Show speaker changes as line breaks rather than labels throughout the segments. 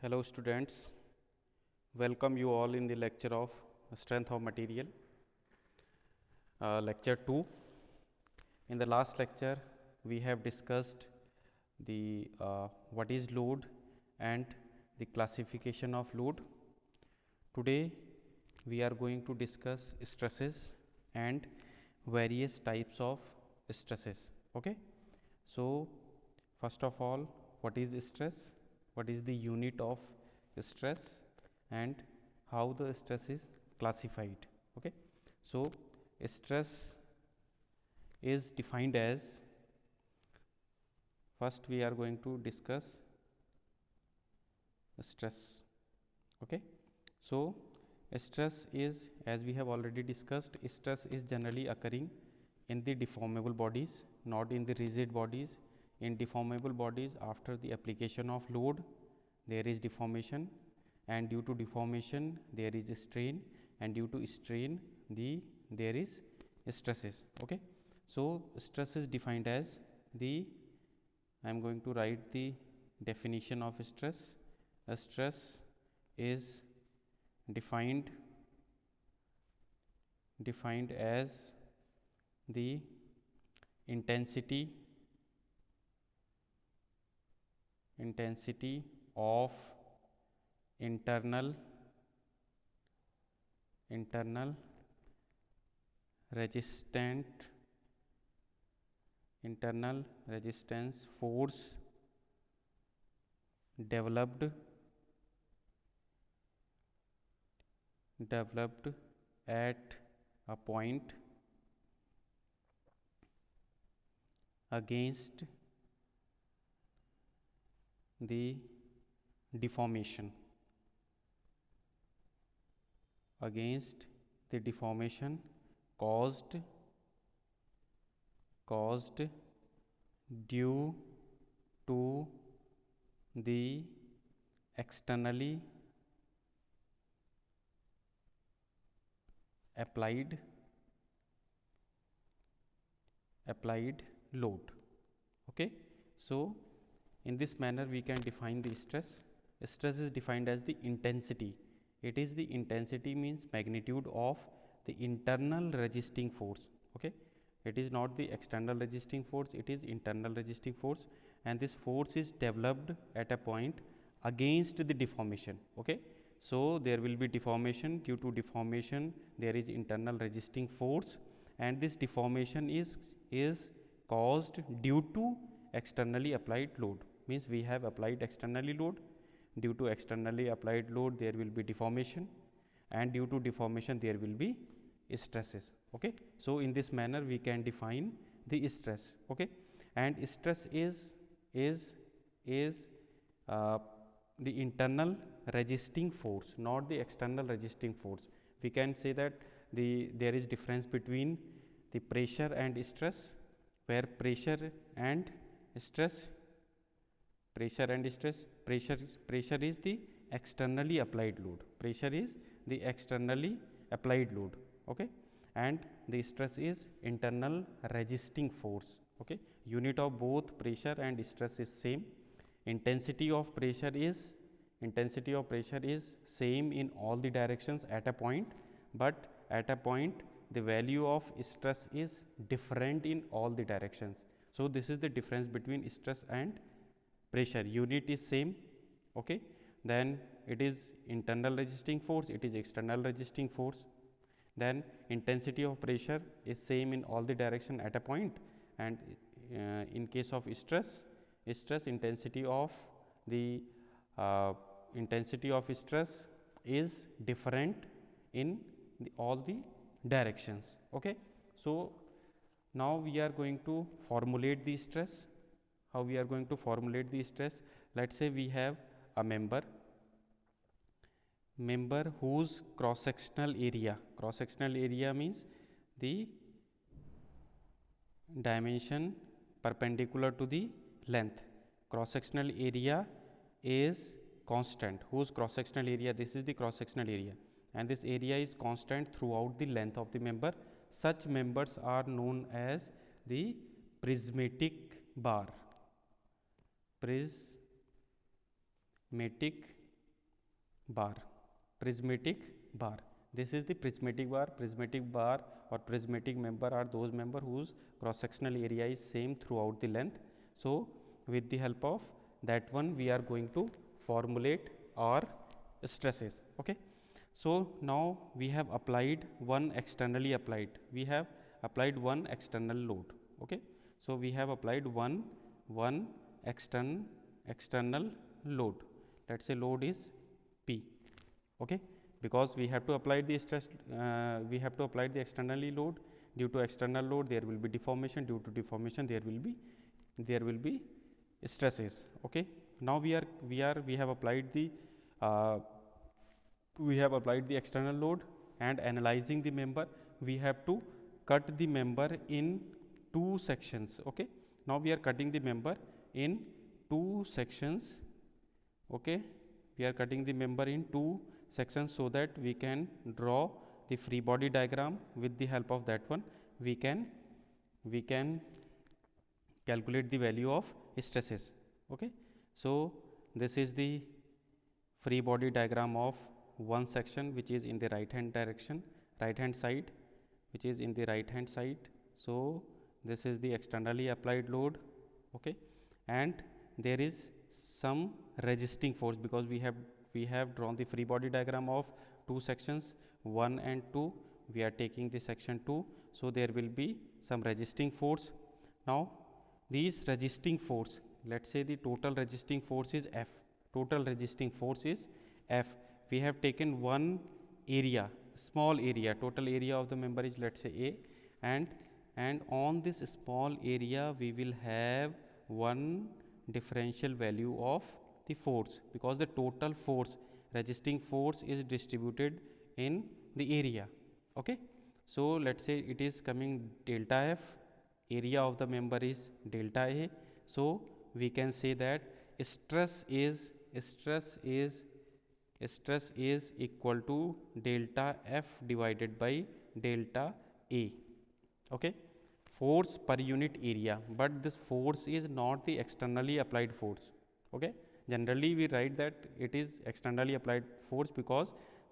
Hello students, welcome you all in the lecture of strength of material, lecture 2. In the last lecture we have discussed the what is load and the classification of load. Today we are going to discuss stresses and various types of stresses. Okay, so first of all, what is stress, what is the unit of stress, and how the stress is classified. Okay, so stress is defined as, first we are going to discuss stress. Okay, so stress is, as we have already discussed, stress is generally occurring in the deformable bodies, not in the rigid bodies. In deformable bodies, after the application of load there is deformation, and due to deformation there is a strain, and due to strain there is stresses. Okay, so stress is defined as the, I am going to write the definition of stress. A stress is defined as the intensity of internal resistance force developed at a point against the deformation caused due to the externally applied load. Okay, so in this manner we can define the stress. Stress is defined as the intensity. It is the intensity, means magnitude of the internal resisting force. Okay, it is not the external resisting force, it is internal resisting force, and this force is developed at a point against the deformation. Okay, so there will be deformation. Due to deformation there is internal resisting force, and this deformation is caused due to externally applied load. Means we have applied externally load. Due to externally applied load there will be deformation, and due to deformation there will be stresses. Okay, so in this manner we can define the stress. Okay, and stress is the internal resisting force, not the external resisting force. We can say that there is difference between the pressure and stress, where pressure is the externally applied load. Okay, and the stress is internal resisting force. Okay, unit of both pressure and stress is same. Intensity of pressure is same in all the directions at a point, but at a point the value of stress is different in all the directions. So this is the difference between stress and pressure. Unit is same. Okay, then it is internal resisting force, it is external resisting force. Then intensity of pressure is same in all the direction at a point, and in case of stress intensity of stress is different in all the directions. Okay, so now we are going to formulate the stress. How we are going to formulate the stress? Let's say we have a member whose cross sectional area means the dimension perpendicular to the length. Cross sectional area is constant. Whose cross sectional area? This is the cross sectional area, and this area is constant throughout the length of the member. Such members are known as the prismatic bar. Prismatic bar, prismatic bar. This is the prismatic bar. Prismatic bar or prismatic member are those member whose cross sectional area is same throughout the length. So with the help of that one we are going to formulate our stresses. Okay, so now we have applied one externally applied, we have applied one external load. Okay, so we have applied one external load. Let's say load is P. Okay, because we have to apply the stress, we have to apply the externally load. Due to external load there will be deformation, due to deformation there will be stresses. Okay, now we have applied the external load, and analyzing the member we have to cut the member in two sections. Okay, now we are cutting the member in two sections. Okay, we are cutting the member in two sections so that we can draw the free body diagram. With the help of that one we can calculate the value of stresses. Okay, so this is the free body diagram of one section which is in the right hand side, which is in the right hand side. So this is the externally applied load. Okay, and there is some resisting force, because we have drawn the free body diagram of two sections 1 and 2. We are taking the section 2, so there will be some resisting force. Now these resisting force, let's say the total resisting force is F. Total resisting force is F. We have taken one area, small area, total area of the member is, let's say, A, and on this small area we will have one differential value of the force, because the total force, resisting force, is distributed in the area. Okay, so let's say it is coming delta F, area of the member is delta A. So we can say that stress is equal to delta F divided by delta A. Okay, force per unit area, but this force is not the externally applied force. Okay, generally we write that it is externally applied force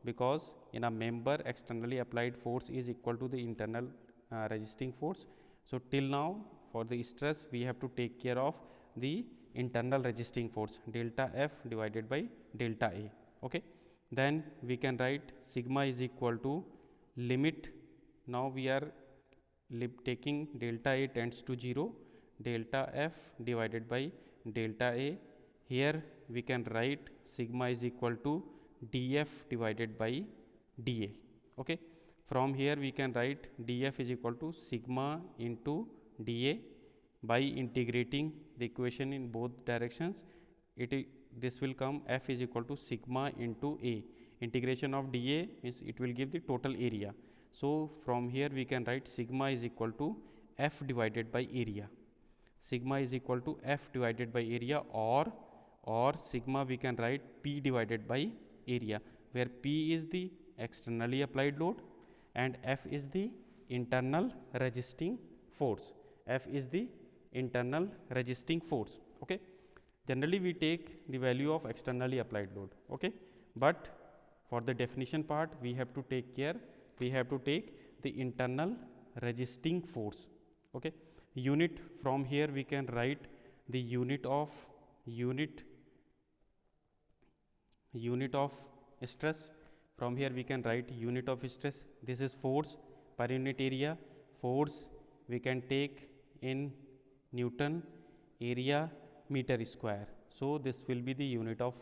because in a member externally applied force is equal to the internal resisting force. So till now for the stress we have to take care of the internal resisting force, delta F divided by delta A. Okay, then we can write sigma is equal to limit. Now we are taking delta A tends to 0, delta F divided by delta A. Here we can write sigma is equal to dF divided by dA. Okay, from here we can write dF is equal to sigma into dA. By integrating the equation in both directions, this will come F is equal to sigma into A. Integration of dA is, it will give the total area. So from here we can write sigma is equal to F divided by area. Sigma is equal to F divided by area, or sigma we can write P divided by area, where P is the externally applied load and F is the internal resisting force. F is the internal resisting force. Okay, generally we take the value of externally applied load. Okay, but for the definition part we have to take the internal resisting force. Okay, unit, from here we can write the unit of stress. From here we can write unit of stress. This is force per unit area. Force we can take in Newton, area meter square. So this will be the unit of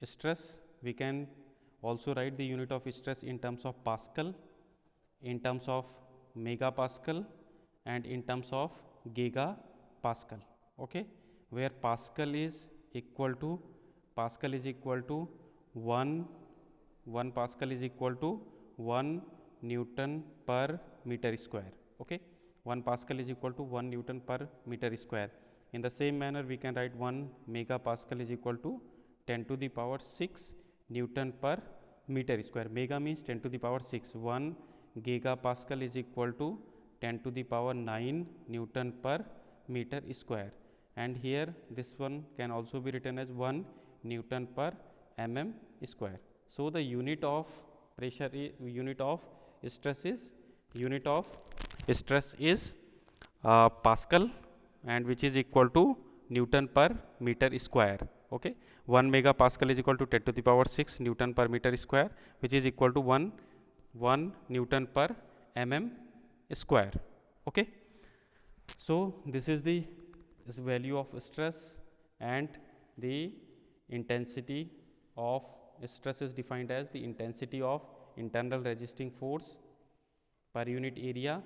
stress. We can also write the unit of stress in terms of Pascal, in terms of megapascal, and in terms of gigapascal. Okay, where Pascal is equal to 1 Pascal is equal to 1 Newton per meter square. Okay, 1 Pascal is equal to 1 Newton per meter square. In the same manner we can write 1 megapascal is equal to 10 to the power 6 Newton per meter square. Mega means 10 to the power 6. 1 gigapascal is equal to 10 to the power 9 Newton per meter square. And here this one can also be written as 1 Newton per mm square. So the unit of pressure unit of stress is Pascal, and which is equal to Newton per meter square. Okay, 1 megapascal is equal to 10 to the power 6 Newton per meter square, which is equal to 1 Newton per mm square. Okay, so this is the value of stress, and the intensity of stress is defined as the intensity of internal resisting force per unit area.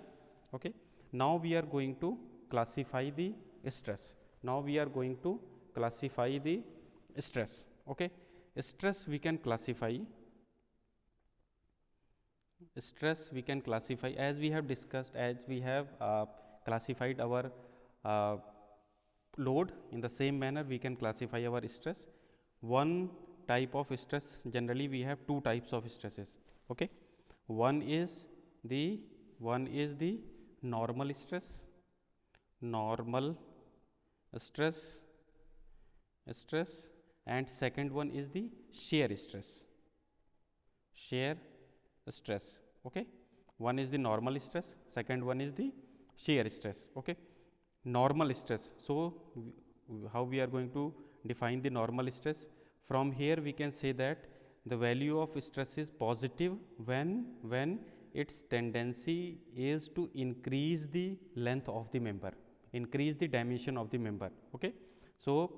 Okay, now we are going to classify the stress. Okay, stress we can classify as we have discussed, as we have classified our load. In the same manner we can classify our stress. One type of stress, generally we have two types of stresses. Okay, one is the normal stress and second one is the shear stress. Okay, one is the normal stress, second one is the shear stress. Okay, normal stress. So how we are going to define the normal stress? From here we can say that the value of stress is positive when its tendency is to increase the length of the member, increase the dimension of the member. Okay, so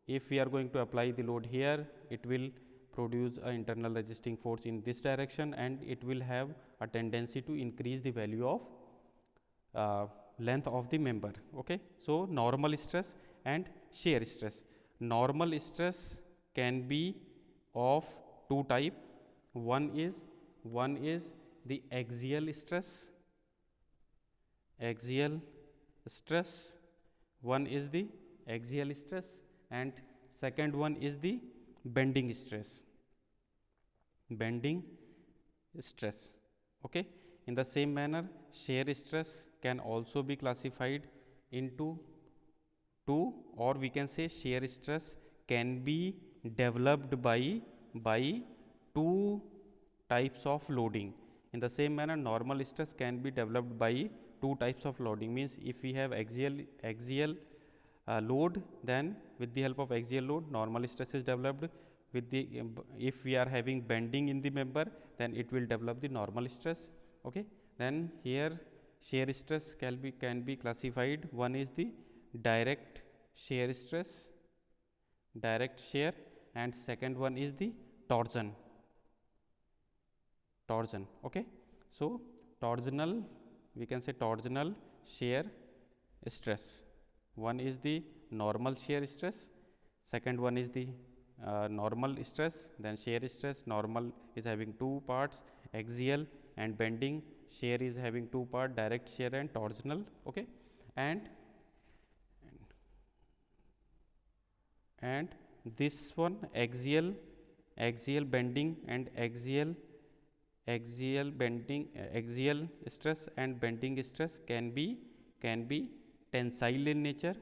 if we are going to apply the load here, it will produce an internal resisting force in this direction, and it will have a tendency to increase the value of length of the member. Okay, so normal stress and shear stress. Normal stress can be of two type. One is the axial stress. One is the axial stress, and second one is the bending stress. Okay, in the same manner, shear stress can also be classified into two, or we can say shear stress can be developed by two types of loading. In the same manner, normal stress can be developed by two types of loading. Means if we have axial load, then with the help of axial load, normal stress is developed. With the if we are having bending in the member, then it will develop the normal stress. Okay, then here shear stress can be classified. One is the direct shear, and second one is the torsion. Okay, so torsional, we can say torsional shear stress. One is the normal shear stress, second one is the normal stress. Then shear stress, normal is having two parts, axial and bending. Shear is having two parts, direct shear and torsional. Okay, and this one, axial bending and axial stress and bending stress can be tensile in nature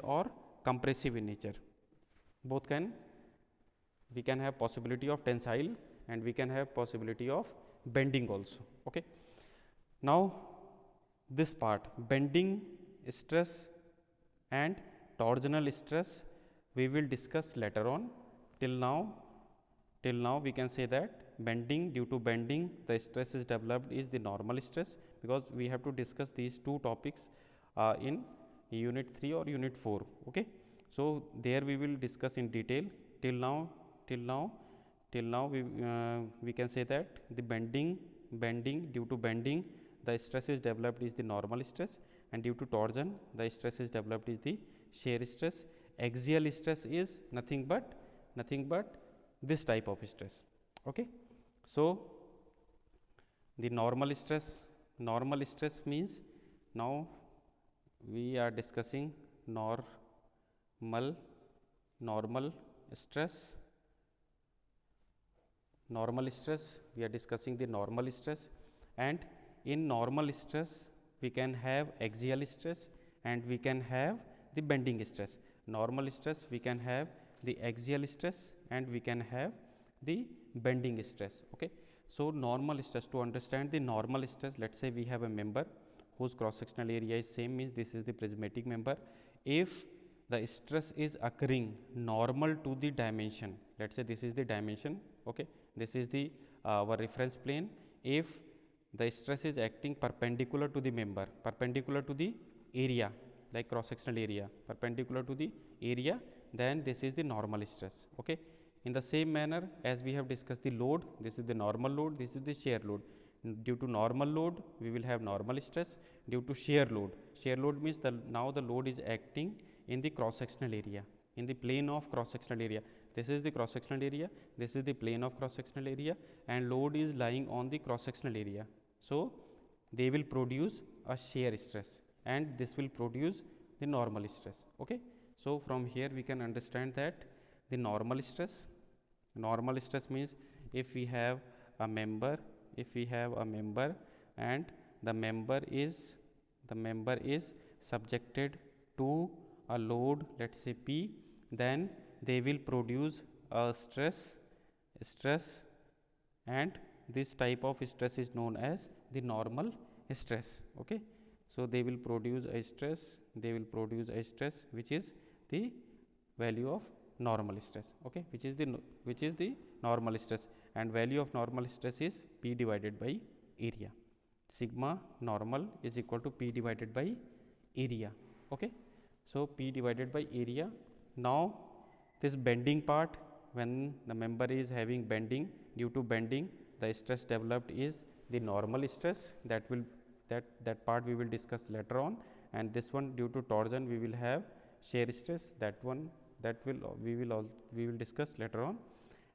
or compressive in nature. Both we can have possibility of tensile and we can have possibility of bending also. Okay, now this part, bending stress and torsional stress, we will discuss later on. Till now we can say that bending, due to bending the stress is developed is the normal stress, because we have to discuss these two topics in unit 3 or unit 4. Okay, so there we will discuss in detail. Till now we can say that the bending, due to bending the stress is developed is the normal stress, and due to torsion the stress is developed is the shear stress. Axial stress is nothing but this type of stress. Okay, so the normal stress means, now we are discussing normal stress. We are discussing the normal stress, and in normal stress we can have axial stress and we can have the bending stress. Normal stress we can have the axial stress and we can have the bending stress. Okay, so normal stress, to understand the normal stress, let's say we have a member whose cross sectional area is same, means this is the prismatic member. If the stress is occurring normal to the dimension, let's say this is the dimension, okay, this is the our reference plane. If the stress is acting perpendicular to the member, perpendicular to the area, like cross sectional area, perpendicular to the area, then this is the normal stress. Okay, in the same manner as we have discussed the load, this is the normal load, this is the shear load. Due to normal load we will have normal stress. Due to shear load means now the load is acting in the cross sectional area, in the plane of cross sectional area. This is the cross sectional area, this is the plane of cross sectional area, and load is lying on the cross sectional area. So they will produce a shear stress and this will produce the normal stress. Okay, so from here we can understand that the normal stress means if we have a member, and the member is subjected to a load, let's say P, then they will produce a stress, and this type of stress is known as the normal stress. Okay, so they will produce a stress, which is the value of normal stress. Okay, which is the normal stress, and value of normal stress is P divided by area. Sigma normal is equal to P divided by area. Okay, so P divided by area. Now this bending part, when the member is having bending, due to bending the stress developed is the normal stress, that part we will discuss later on, and this one due to torsion we will have shear stress, we will discuss later on.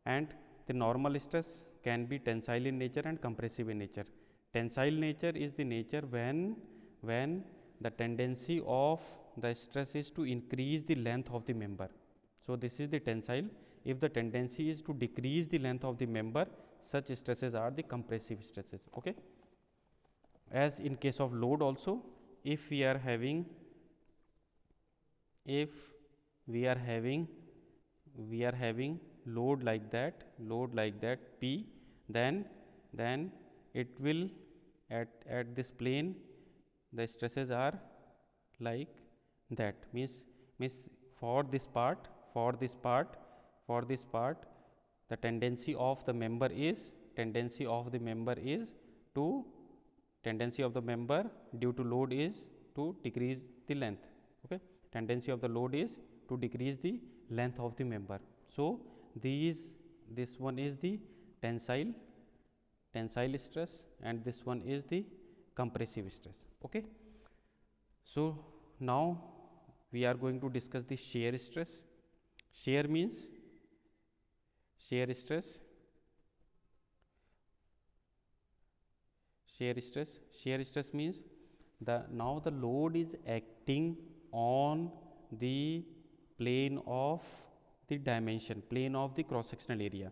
And the normal stress can be tensile in nature and compressive in nature. Tensile nature is the nature when the tendency of the stress is to increase the length of the member. So this is the tensile. If the tendency is to decrease the length of the member, such stresses are the compressive stresses. Okay, as in case of load also, if we are having load like that P, then it will at this plane the stresses are like that, means for this part the tendency of the member is due to load is to decrease the length. Okay, tendency of the load is to decrease the length of the member. So this one is the tensile stress and this one is the compressive stress. Okay, so now we are going to discuss the shear stress. Shear stress means now the load is acting on the plane of the dimension, plane of the cross sectional area.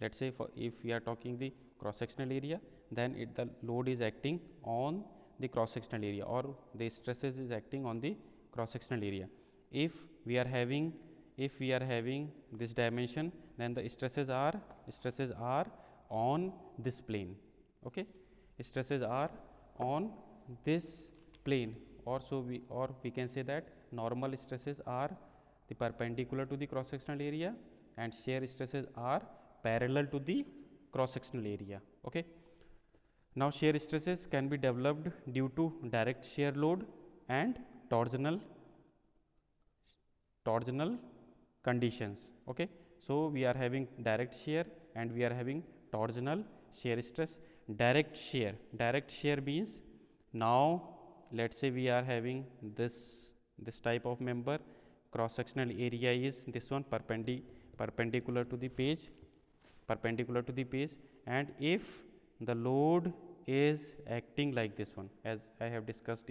Let's say if we are talking the cross sectional area, then the load is acting on the cross sectional area, or the stresses is acting on the cross sectional area. If we are having this dimension, then the stresses are on this plane. Okay, stresses are on this plane, or we can say that normal stresses are the perpendicular to the cross sectional area and shear stresses are parallel to the cross sectional area. Okay, now shear stresses can be developed due to direct shear load and torsional conditions. Okay, so we are having direct shear and we are having torsional shear stress. Direct shear means, now let's say we are having this type of member, cross sectional area is this one, perpendicular to the page, and if the load is acting like this one, as I have discussed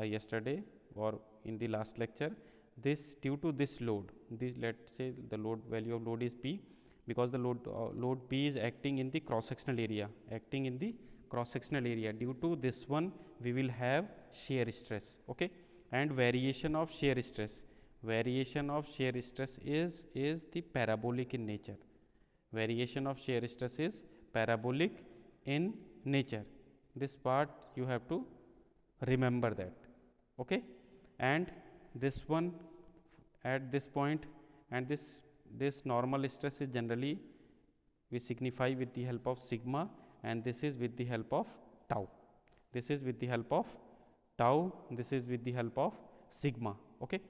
yesterday or in the last lecture, this due to this load, let's say the value of load is P, because the load P is acting in the cross sectional area, due to this one we will have shear stress. Okay, And variation of shear stress, variation of shear stress is the parabolic in nature. Variation of shear stress is parabolic in nature. This part you have to remember that. Okay, and this one at this point, and this normal stress is generally we signify with the help of sigma, and this is with the help of tau. This is with the help of tau, this is with the help of sigma. Okay,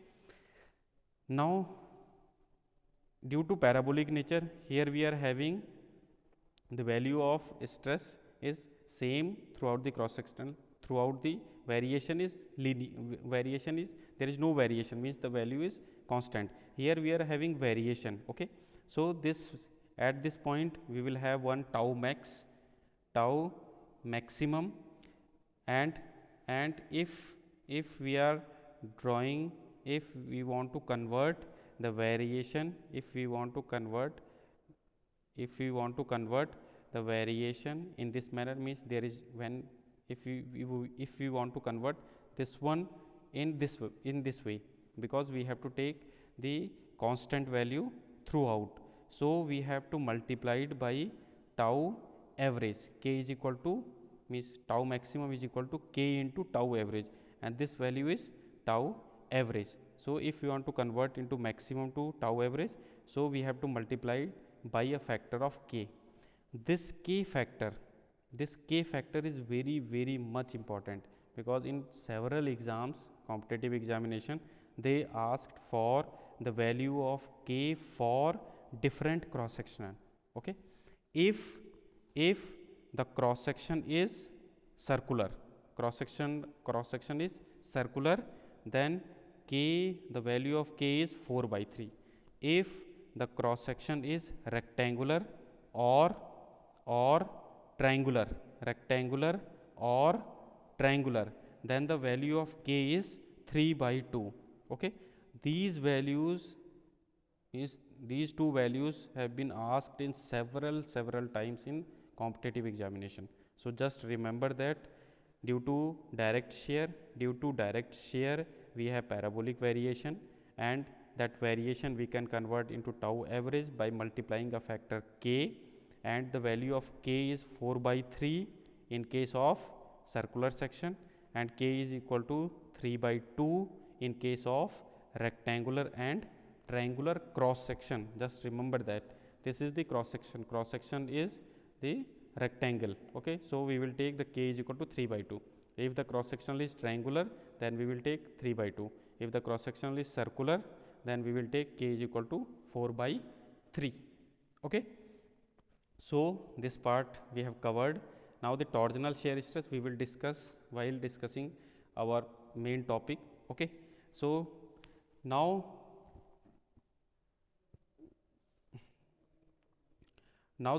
now due to parabolic nature, here we are having the value of stress is same throughout the cross sectional, throughout the variation is linear, variation is there is no variation, means the value is constant. Here we are having variation. Okay, so this at this point we will have one tau max, tau maximum, and if we are drawing, if we want to convert the variation, if we want to convert the variation in this manner, means there is when if we want to convert this one in this way, because we have to take the constant value throughout, so we have to multiply it by tau average. K is equal to, means tau maximum is equal to K into tau average, and this value is tau average. So if we want to convert into maximum to tau average, so we have to multiply by a factor of K. This K factor is very very much important, because in several exams, competitive examination, they asked for the value of K for different cross sectional. Okay, if the cross section is circular, cross section is circular, then K, the value of K is 4/3. If the cross section is rectangular or triangular, rectangular or triangular, then the value of K is 3/2. Okay, these two values have been asked in several times in competitive examination. So just remember that due to direct shear we have parabolic variation, and that variation we can convert into tau average by multiplying a factor K, and the value of K is 4/3 in case of circular section, and K is equal to 3/2 in case of rectangular and triangular cross section. Just remember that this is the cross section is the rectangle. Okay, so we will take the K is equal to 3/2. If the cross section is triangular, then we will take 3/2. If the cross section is circular, then we will take K is equal to 4/3. Okay, so this part we have covered. Now the torsional shear stress we will discuss while discussing our main topic. Okay, so now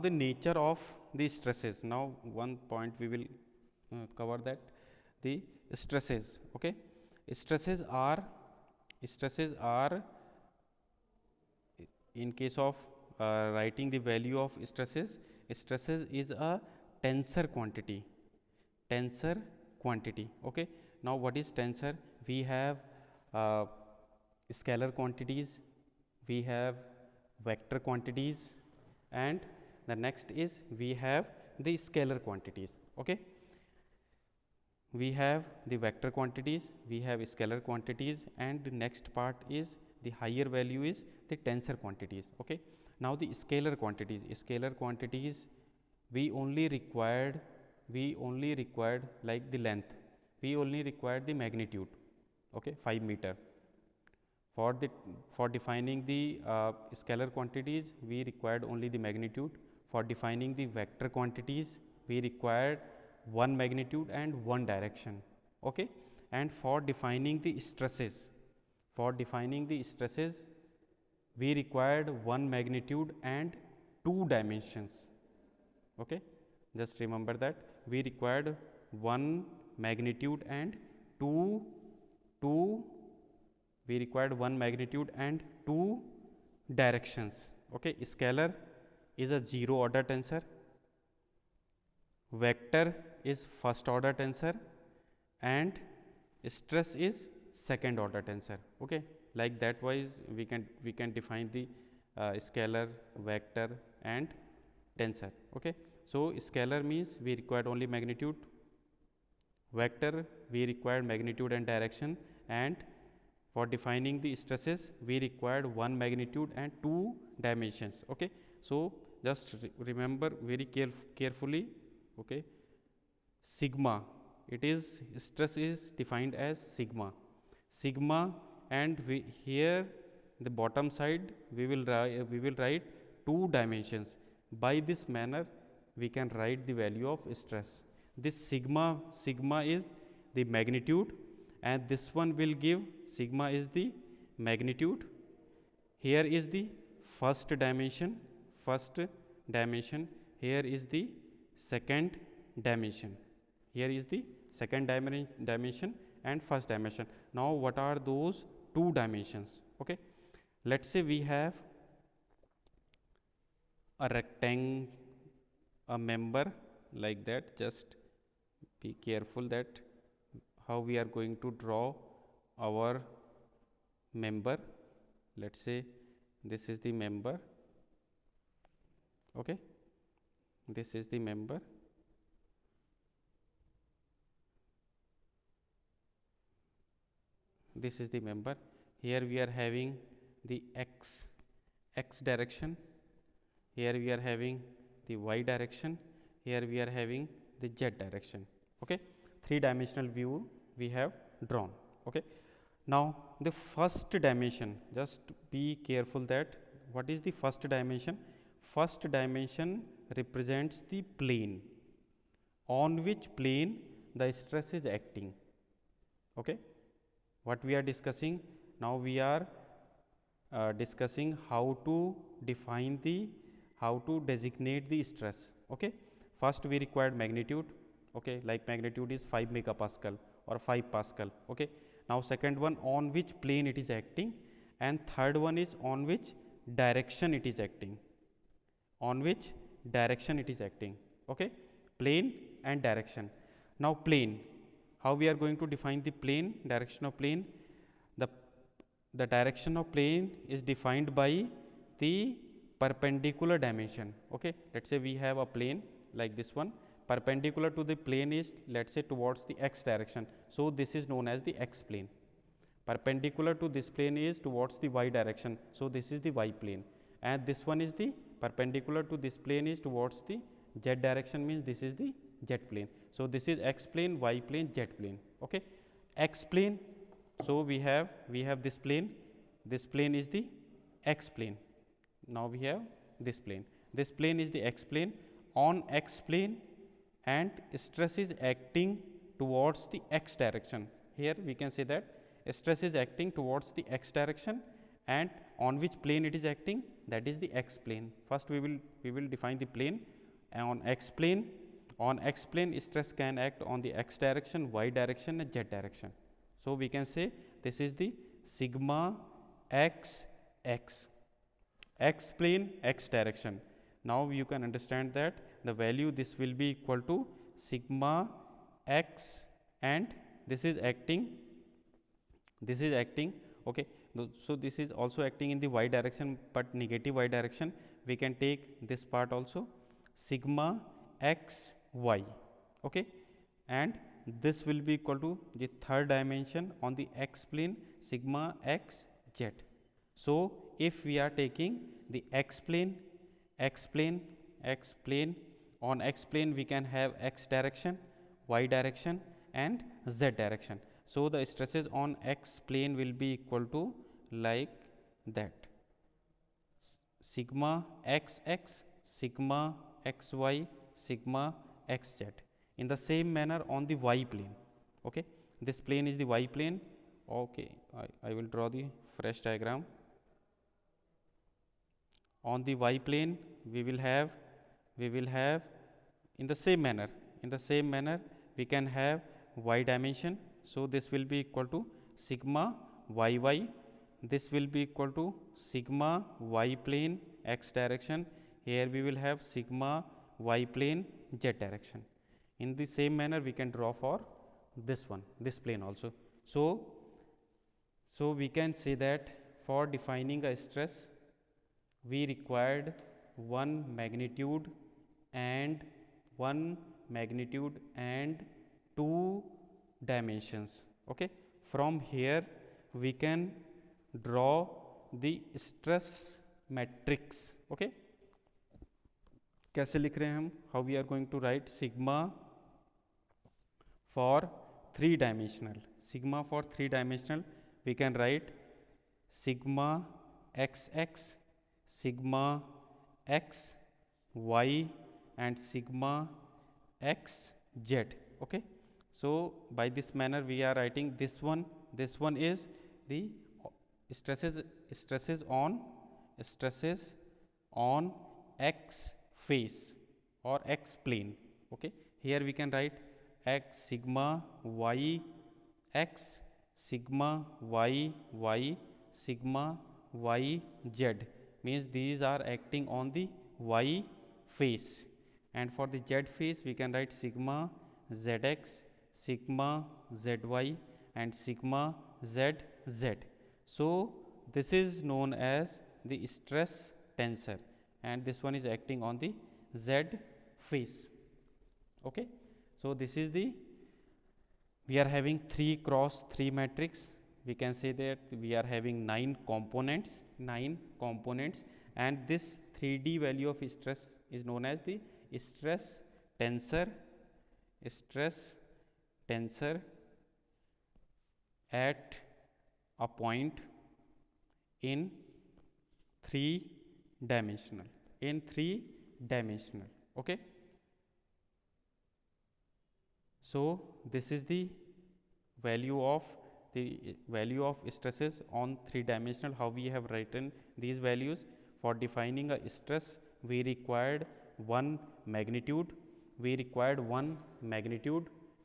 the nature of the stresses. Now one point we will cover, that the stresses. Okay, stresses are in case of writing the value of stresses is a tensor quantity. Okay, now what is tensor? We have scalar quantities, we have vector quantities, and the next is we have the scalar quantities. Okay, we have the vector quantities, we have scalar quantities, and the next part is the higher value is the tensor quantities. Okay, now the scalar quantities we only required like the length, we only required the magnitude. Okay, 5 meter. For defining the scalar quantities we required only the magnitude. For defining the vector quantities we required one magnitude and one direction. Okay, and for defining the stresses we required one magnitude and two dimensions. Okay, just remember that we required one magnitude and two directions. Okay, scalar is a zero order tensor, vector is first order tensor, and stress is second order tensor. Okay, like that wise we can define the scalar, vector and tensor. Okay, so scalar means we required only magnitude, vector we required magnitude and direction, and for defining the stresses we required one magnitude and two dimensions. Okay, so just remember very carefully. Okay, sigma, it is stress is defined as sigma, and here the bottom side we will write two dimensions. By this manner we can write the value of stress. This sigma is the magnitude, and this one will give sigma is the magnitude. Here is the first dimension, here is the second dimension, here is the second dimension and first dimension. Now what are those two dimensions? Okay, let's say we have a rectangle, a member like that. Just be careful that how we are going to draw our member. Let's say this is the member. Okay, this is the member. This is the member. Here we are having the x direction, here we are having the y direction, here we are having the z direction. Okay, three dimensional view we have drawn. Okay, now the first dimension, just be careful that what is the first dimension? First dimension represents the plane on which plane the stress is acting. Okay, what we are discussing now, we are discussing how to define the, how to designate the stress. Okay, first we required magnitude. Okay, like magnitude is 5 megapascal or 5 pascal. Okay, now second one on which plane it is acting, and third one is on which direction it is acting, on which direction it is acting. Okay, plane and direction. Now plane, how we are going to define the plane, direction of plane? The direction of plane is defined by the perpendicular dimension. Okay, let's say we have a plane like this one, perpendicular to the plane is, let's say, towards the x direction, so this is known as the x plane. Perpendicular to this plane is towards the y direction, so this is the y plane, and this one is the perpendicular to this plane is towards the z direction, means this is the z plane. So this is x plane, y plane, z plane. Okay, x plane, so we have this plane is the x plane. Now we have this plane is the x plane. On x plane, and stress is acting towards the x direction. Here we can say that stress is acting towards the x direction, and on which plane it is acting, that is the x plane. First we will define the plane. On x plane, stress can act on the x direction, y direction and z direction. So we can say this is the sigma x plane, x direction. Now you can understand that the value, this will be equal to sigma x, and this is acting. Okay, so this is also acting in the y direction, but negative y direction. We can take this part also, sigma x y. Okay, and this will be equal to the third dimension on the x plane, sigma x z. So if we are taking the x plane, on x plane we can have x direction, y direction and z direction. So the stresses on x plane will be equal to like that, sigma xx, sigma xy, sigma xz. In the same manner on the y plane. Okay, this plane is the y plane. Okay, I will draw the fresh diagram. On the y plane we will have in the same manner we can have y dimension. So this will be equal to sigma yy, this will be equal to sigma y plane x direction. Here we will have sigma y plane z direction. In the same manner we can draw for this one, this plane also. So So we can say that for defining a stress, we required one magnitude and one magnitude and two dimensions. Okay, from here we can draw the stress matrix. Okay, कैसे लिख रहे हैं हम? How we are going to write sigma for 3-dimensional? Sigma for 3-dimensional, we can write sigma xx, sigma x y and sigma x z. Okay, so by this manner we are writing this one. This one is the stresses on x face or x plane. Okay, here we can write x sigma y x, sigma y y, sigma y z, means these are acting on the y face. And for the z face we can write sigma zx, sigma zy and sigma zz. So this is known as the stress tensor, and this one is acting on the z face. Okay, so this is the, we are having 3 cross 3 matrix. We can say that we are having 9 components, and this 3D value of stress is known as the stress tensor at a point in 3-dimensional, okay. So this is the value of stresses on 3-dimensional. How we have written these values? For defining a stress, we required one magnitude,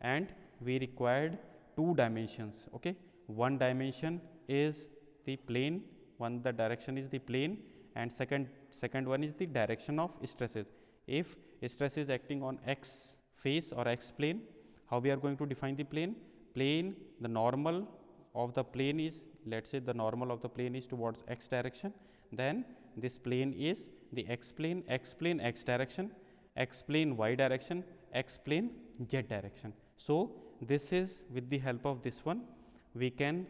and we required 2 dimensions. Okay, one dimension is the plane, the direction is the plane, and second one is the direction of stresses. If stress is acting on x face or x plane, how we are going to define the plane? The normal of the plane is, let's say the normal of the plane is towards x direction, then this plane is the x plane x direction, x plane y direction, x plane z direction. So this is, with the help of this one we can